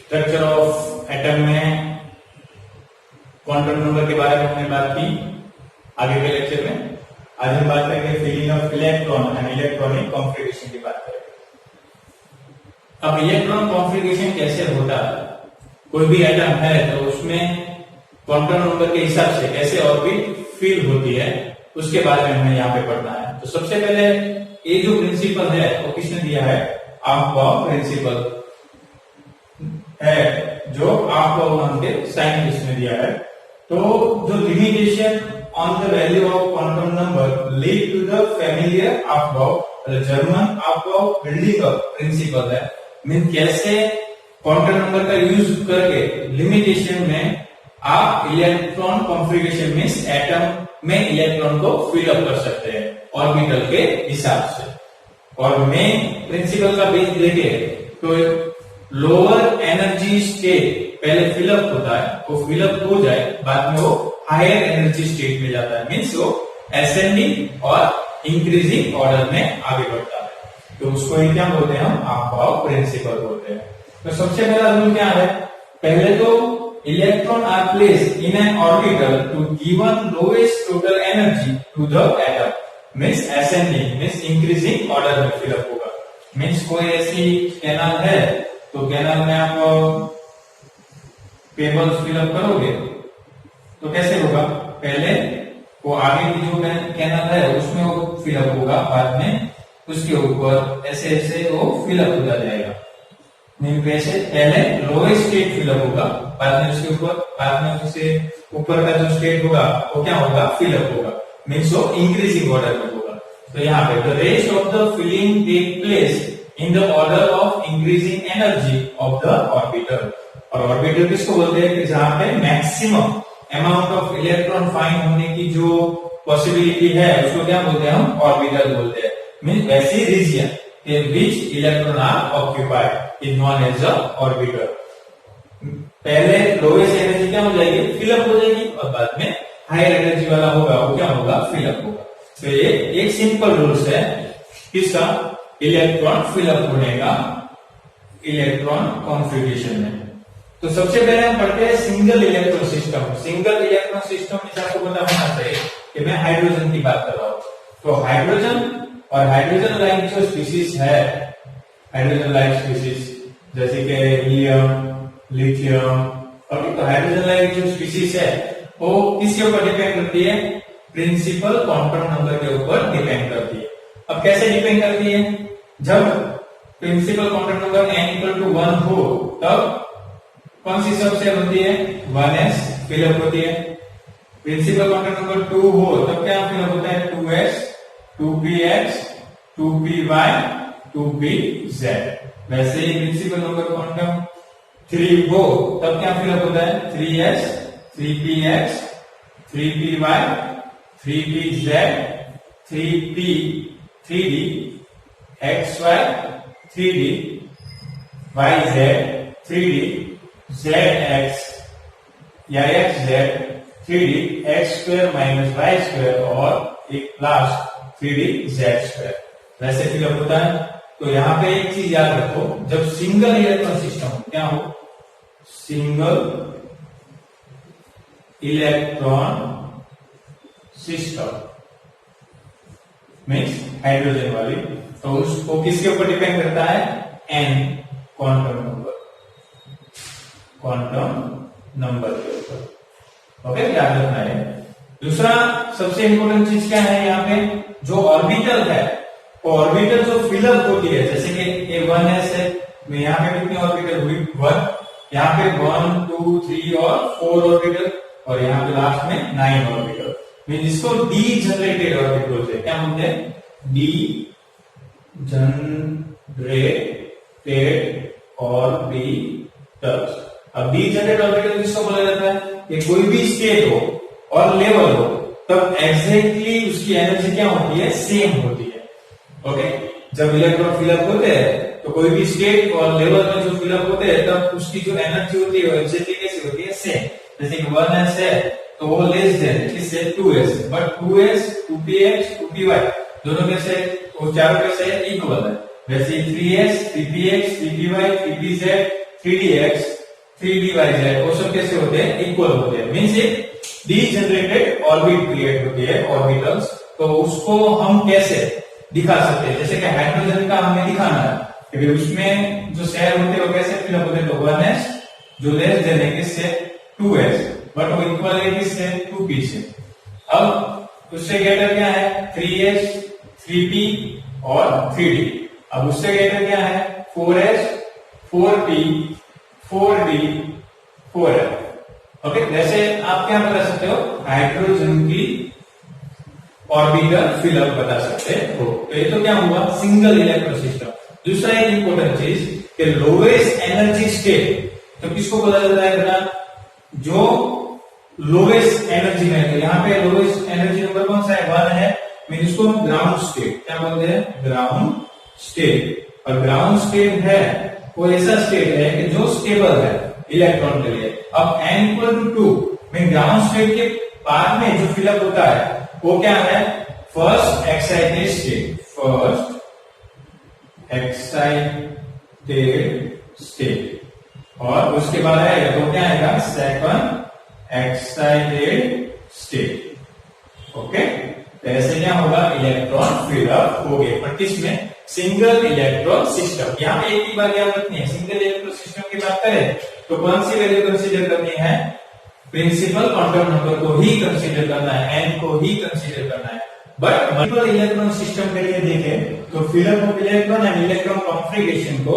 Structure of atom में quantum number के बारे में हमने बात की आगे के लेक्चर में। आज हम बात करेंगे feeling of electron and electronic configuration की बात करेंगे। अब इलेक्ट्रॉन कॉन्फ़िगरेशन कैसे होता है, कोई भी एटम है तो उसमें क्वांटम नंबर के हिसाब से कैसे ऑर्बिट फील होती है उसके बारे में हमें यहाँ पे पढ़ना है। तो सबसे पहले ये जो प्रिंसिपल है वो किसने दिया है, अफबाउ प्रिंसिपल है जो अफबाउ नाम के साइंटिस्ट ने दिया है। तो जो limitation on the value of quantum number lead to the familiar aufbau German aufbau building up principle है। मीन कैसे क्वांटम नंबर का यूज करके लिमिटेशन में आप इलेक्ट्रॉन कॉन्फ़िगरेशन मींस एटम में इलेक्ट्रॉन को फिल अप कर सकते हैं ऑर्बिटल के हिसाब से। और मेन प्रिंसिपल का बेस देखे तो लोअर एनर्जी स्टेट पहले फिलअप होता है, वो फिलअप हो जाए बाद में वो हायर एनर्जी स्टेट में जाता है, मींस वो असेंडिंग और इंक्रीजिंग ऑर्डर में आगे बढ़ता है। तो उसको ही क्या बोलते हैं, हम अफबाउ प्रिंसिपल बोलते हैं। तो सबसे पहला रूल क्या है, पहले तो electron are placed in an orbital to given lowest total energy to the atom, means ascending means increasing order में फिलअप होगा। मींस कोई ऐसी कैनाल है तो कैनाल में आप पेबल्स फिलअप करोगे तो कैसे होगा, पहले वो आगे की जो कैनाल है उसमें वो फिलअप होगा, बाद में उसके ऊपर ऐसे ऐसे वो फिलअप होता जाएगा। वैसे पहले लोएस्ट स्टेट फिलअप होगा, बाद में उसके ऊपर, बाद में उससे ऊपर का जो स्टेट होगा वो क्या होगा, फिलअप होगा, मींस वो इंक्रीजिंग ऑर्डर में होगा। तो यहाँ पे the rest of the filling take place in the order of increasing energy of the orbital. और ऑर्बिटल किसको बोलते हैं कि जहां पे maximum amount of electron find होने की जो पॉसिबिलिटी है उसको क्या बोलते हैं, हम ऑर्बिटल बोलते हैं। मींस वैसी reason in which electron are occupied is known as the orbital। पहले लोएस्ट एनर्जी क्या हो जाएगी, फिलअप हो जाएगी, और बाद में हायर एनर्जी वाला होगा वो क्या होगा, फिलअप होगा। तो ये एक सिंपल रूल्स है किसका, इलेक्ट्रॉन फिलअप होने का इलेक्ट्रॉन कॉन्फ़िगरेशन में। तो सबसे पहले हम पढ़ते हैं single electron system. Single electron system में आपको पता होना चाहिए कि मैं हाइड्रोजन की बात कर रहा हूं। तो हाइड्रोजन और हाइड्रोजन लाइक जो स्पीसीज है, हाइड्रोजन लाइक स्पीसीज जैसे कि हीलियम, लिथियम, और तो हाइड्रोजन लाइक जो स्पीसीज है वो किसके ऊपर डिपेंड करती है, प्रिंसिपल क्वांटम नंबर के ऊपर डिपेंड करती है। अब कैसे डिपेंड करती है, जब प्रिंसिपल क्वांटम नंबर n=1 हो तब कौन सी सब शेल होती है, 1s फिलअप होती है। प्रिंसिपल क्वांटम नंबर 2 हो तब क्या फिलअप होता है, 2s, 2px, 2py, 2pz। वैसे ही प्रिंसिपल नंबर क्वांटम 3 हो तब क्या फिलअप होता है, 3s, 3px, 3py, 3pz, 3p, 3d, xy, 3d, yz, 3d, zx या xz, 3d, x² - y² और एक लास्ट 3d z²। वैसे फिलअप होता है। तो यहाँ पे एक चीज याद रखो, जब सिंगल इलेक्ट्रॉन सिस्टम क्या हो, single electron system means hydrogen वाली, तो उसको किसके ऊपर डिपेंड करता है, n क्वांटम नंबर के ऊपर। ओके, याद रखना है। दूसरा सबसे इंपॉर्टेंट चीज क्या है, यहाँ पे जो ऑर्बिटल है वो ऑर्बिटल जो फिलअप होती है, जैसे कि A1s है, यहाँ पे कितनी ऑर्बिटल हुई, 1, यहाँ पे 1, 2, 3 और 4 ऑर्बिटल, और यहाँ पे लास्ट में 9 ऑर्बिटल। मीन इसको डी जनरेटेड ऑर्बिटल बोलते हैं। क्या बोलते हैं, डी जनरेटेड ऑर्बिटल्स। अब डी जनरेटेड ऑर्बिटल किसको बोला जाता है, कि कोई भी स्टेट हो और लेवल हो तब एग्जैक्टली उसकी एनर्जी क्या होती है, सेम होती है। ओके, जब इलेक्ट्रॉन फिलअप होते हैं तो कोई भी स्टेट और लेवल में जो फिलअप होते हैं तब उसकी जो एनर्जी होती है वो एग्जैक्टली कैसी होती है, सेम। जैसे कि 1s है तो वो लेस देन किससे, 2s, but 2s, 2px, 2py दोनों में से वो चारों में से इक्वल है। वैसे 3s, 3px, 3py, 3pz, 3dx 3d/z वो सब कैसे होते हैं, इक्वल होते हैं, मींस ये डीजनरेटेड ऑर्बिट क्रिएट होती है ऑर्बिटल्स। तो उसको हम कैसे दिखा सकते हैं, जैसे कि हाइड्रोजन का हमें दिखाना है कि उसमें जो शेल होते हैं वो कैसे फिलअप होते हैं, तो 1s जो लेस देन है किससे, 2s, बट वो इक्वल है किससे, 2p से। अब उससे ग्रेटर क्या है, 3s, 3p और 3d। अब उससे ग्रेटर क्या है, 4s, 4p, 4d, 4f। Okay, जैसे आप क्या बता सकते हो, हाइड्रोजन की ऑर्बिटल फिलअप बता सकते हो। तो ये तो क्या हुआ, सिंगल इलेक्ट्रॉन सिस्टम। दूसरा एक इंपॉर्टेंट चीज कि लोवेस्ट एनर्जी स्टेट, तो किसको बोला जाता है बेटा, जो लोवेस्ट एनर्जी में है। यहाँ पे लोवेस्ट एनर्जी नंबर कौन सा है, 1 है, मीन इसको हम ग्राउंड स्टेट क्या बोलते हैं, ग्राउंड स्टेट। और ग्राउंड स्टेट है वो ऐसा स्टेट है कि जो स्टेबल है इलेक्ट्रॉन के लिए। अब n = 2 मीन ग्राउंड स्टेट के बाद में जो फिलअप होता है वो क्या है, first excited state, first excited state, और उसके बाद आएगा तो क्या आएगा, सेकंड एक्साइटेड स्टेट। ओके, तो ऐसे क्या होगा, इलेक्ट्रॉन फिलअप हो गए, बट किसमें, सिंगल इलेक्ट्रॉन सिस्टम। यहाँ पे एक ही बात याद रखनी है, सिंगल इलेक्ट्रॉन सिस्टम की बात करें तो कौन सी वैल्यू कंसीडर करनी है, प्रिंसिपल क्वांटम नंबर को ही कंसीडर करना है, n को ही कंसीडर करना है। बट मल्टीपल इलेक्ट्रॉन सिस्टम के लिए देखें तो fill up of electron and electron configuration को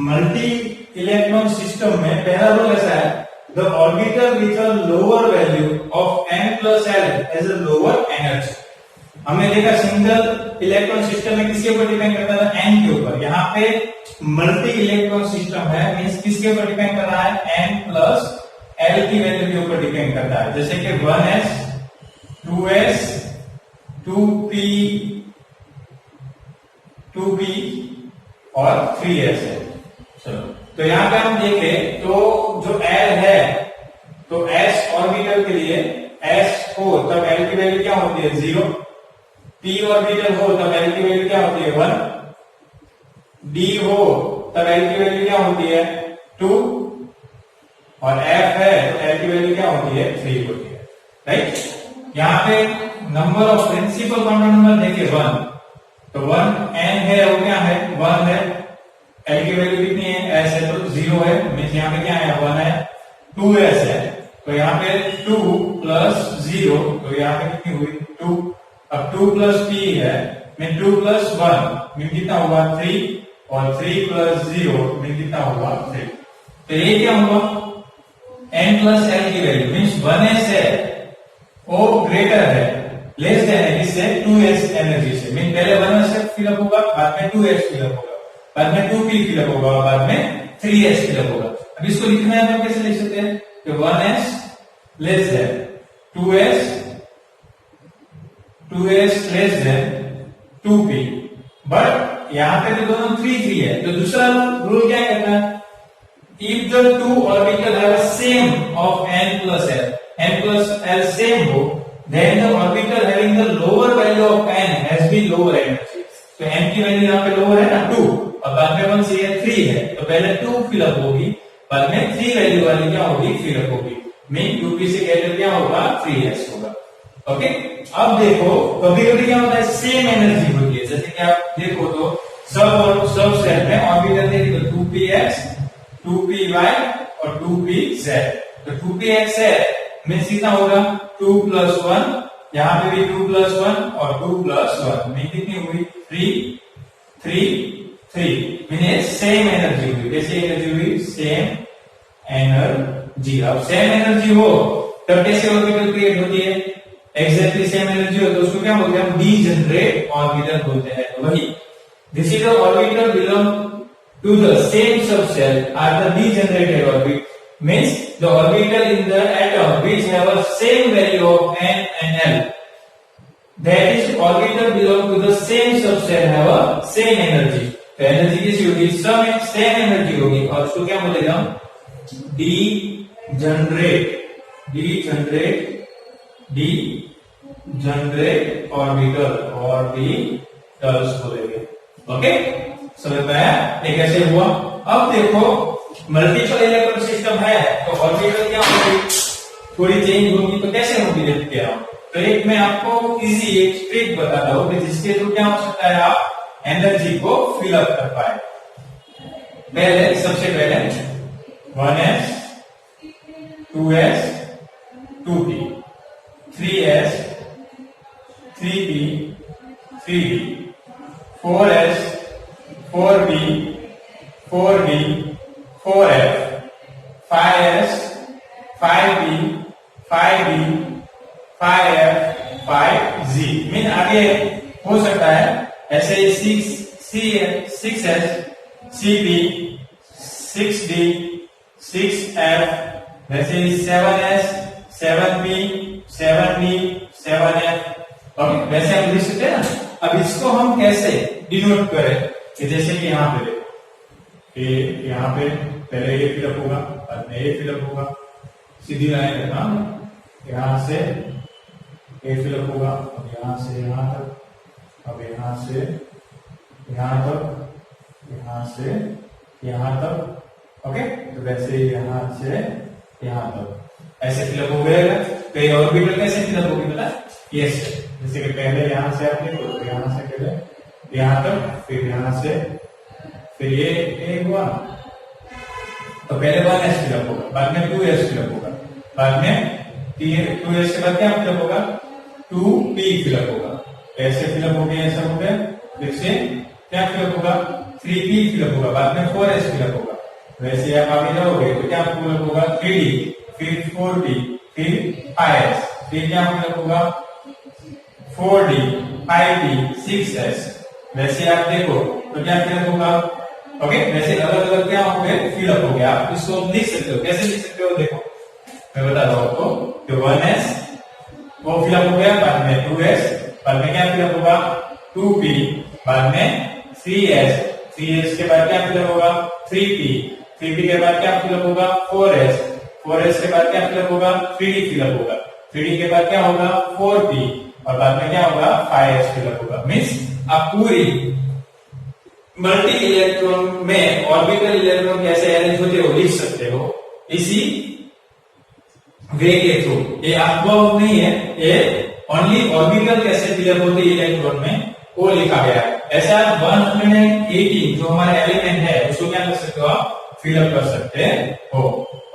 मल्टी इलेक्ट्रॉन सिस्टम में पहला रूल ऐसा है, the orbital with a lower value of n + l has a lower energy. हमने देखा सिंगल इलेक्ट्रॉन सिस्टम में किसके ऊपर डिपेंड करता था, n के ऊपर। यहाँ पे मल्टी इलेक्ट्रॉन सिस्टम है, मींस किसके ऊपर डिपेंड कर रहा है, n + l की वैल्यू के ऊपर डिपेंड करता है। जैसे कि 1s, 2s, 2p, 2p और 3s है। चलो, तो यहाँ पे हम देखें तो जो l है तो s ऑर्बिटल के लिए s हो तब l की वैल्यू क्या होती है, 0। p ऑर्बिटल हो तब l की वैल्यू क्या होती है, 1। d हो तब l की वैल्यू क्या होती है, 2। और f है तो l की वैल्यू क्या होती है, 3 होती है, राइट। यहाँ पे number of principal quantum number देखिए 1, तो 1 n है वो क्या है, 1 है। l की वैल्यू कितनी है, s है तो 0 है, मींस यहाँ पे क्या है, 1 है। 2s है तो यहाँ पे 2 + 0, तो यहाँ पे कितनी हुई, 2। अब 2 + p है मीन 2 + 1 मीन कितना हुआ, 3, और 3 + 0 मीन कितना हुआ, 3। तो ये क्या हुआ, n + l की वैल्यू मींस 1s है वो ग्रेटर है, लेस देन है किससे, 2s एनर्जी से। मीन पहले 1s फिलअप होगा, बाद में 2s फिलअप होगा, बाद में 2p फिलअप होगा, और बाद में 3s फिलअप होगा। अब इसको लिखना है तो कैसे लिख सकते हैं कि 1s less than 2s less than 2p। But यहाँ पे तो दोनों 3 है, तो दूसरा रूल क्या कहता है, if the two orbital have a same of n + l, n + l same हो, then the orbital having the lower value of n has the lower energy। तो n की वैल्यू यहाँ पे लोअर है ना, 2, और बाद में 1 से ये 3 है, तो पहले 2 फिलअप होगी, बाद में 3 वैल्यू वाली क्या होगी, फिलअप होगी, मीन 2p से ग्रेटर क्या होगा, 3s होगा। ओके, अब देखो कभी कभी क्या होता है, सेम एनर्जी होती है, जैसे कि आप देखो तो सब सेल में ऑर्बिटल देखो 2px, 2py और 2pz। तो 2px है मींस कितना होगा, 2 + 1, यहाँ पे भी 2 + 1 और 2 + 1 मीन कितनी हुई, 3, 3, 3 मीन सेम एनर्जी हुई। कैसी एनर्जी हुई, सेम एनर्जी। अब सेम एनर्जी हो तब कैसे ऑर्बिटल क्रिएट होती है, एग्जैक्टली सेम एनर्जी हो तो उसको क्या बोलते हैं, डीजनरेट ऑर्बिटल बोलते हैं। तो वही this is the orbital belong to the same subshell are the degenerated orbit, means the orbital in the atom which have a same value of n and l, that is orbital belong to the same subshell have a same energy। तो energy कैसी होगी, same energy होगी, और उसको क्या बोलेंगे हम, degenerate orbitals बोलेंगे। ओके, समझ में आया ये कैसे हुआ। अब देखो मल्टीपल इलेक्ट्रॉन सिस्टम है तो ऑर्बिटल क्या होगी, थोड़ी चेंज होगी, तो कैसे होगी देखते हैं। तो एक मैं आपको इजी एक ट्रिक बताता हूँ कि जिसके थ्रू क्या हो सकता है आप एनर्जी को फिल अप कर पाए। पहले सबसे पहले 1s 2s 2p 3s 3p 3d 4s 4b 4d 4f 5s 5b 5d 5f 5g mean आगे हो सकता है ऐसे 6s 6b 6d 6f वैसे 7s 7b 7d 7f। Okay, वैसे हम लिख सकते हैं ना। अब इसको हम कैसे डिनोट करें कि जैसे कि यहाँ पे देखो, यहाँ पे पहले ये फिलअप होगा, बाद में ये फिलअप होगा, सीधी लाइन है ना, यहाँ से ये फिलअप होगा, अब यहाँ से यहाँ तक, अब यहाँ से यहाँ तक, यहाँ से यहाँ तक। ओके, तो वैसे यहाँ से यहाँ तक ऐसे फिलअप हो गया। तो ये ऑर्बिटल कैसे फिलअप होगी पता है, ये जैसे कि पहले यहाँ से आप देखो, तो यहाँ से पहले यहाँ तक, फिर यहाँ से, फिर ये हुआ, तो पहले 1s फिलअप होगा, बाद में 2s फिलअप होगा, बाद में 2s के बाद क्या फिलअप होगा, 2p फिलअप होगा, ऐसे फिलअप हो गया, ऐसा हो गया, फिर से क्या फिलअप होगा, 3p फिलअप होगा, बाद में 4s फिलअप होगा। वैसे आप आगे जाओगे तो क्या फिलअप होगा, 3d, फिर 4d, फिर 5s, फिर क्या फिलअप होगा, 4d 5d 6s। वैसे आप देखो तो क्या फिलअप होगा। ओके, वैसे अलग अलग क्या हो गए, फिलअप हो गया। आप इसको लिख सकते हो, कैसे लिख सकते हो देखो मैं बता रहा हूं आपको, तो 1s वो फिलअप हो गया, बाद में 2s, बाद में क्या फिलअप होगा, 2p, बाद में 3s, 3s के बाद क्या फिलअप होगा, 3p, 3p के बाद क्या फिलअप होगा, 4s, 4s के बाद क्या फिलअप होगा, 3d फिलअप होगा, 3d के बाद क्या होगा, 4p, और बाद में क्या होगा, 5s फिलअप होगा। मीन्स आप पूरी मल्टी इलेक्ट्रॉन में ऑर्बिटल इलेक्ट्रॉन कैसे अरेंज होते हो लिख सकते हो इसी वे के थ्रू। ये अनुभव नहीं है, ये ओनली ऑर्बिटल कैसे फिलअप होते इलेक्ट्रॉन में वो लिखा गया है। ऐसा 180 जो हमारा एलिमेंट है उसको क्या कर सकते हो आप, फिलअप कर सकते हो।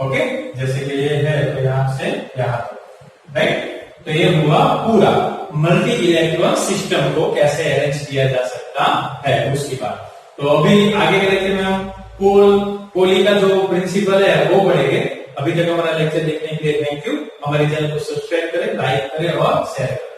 ओके, जैसे कि ये है तो यहाँ से यहाँ तक, राइट। तो ये हुआ पूरा मल्टी इलेक्ट्रॉन सिस्टम को कैसे अरेंज किया जा सकता है उसकी बात। तो अभी आगे के लेक्चर में हम पोली का जो प्रिंसिपल है वो पढ़ेंगे। अभी तक हमारा लेक्चर देखने के लिए थैंक यू। हमारे चैनल को सब्सक्राइब करें, लाइक करें और शेयर करें।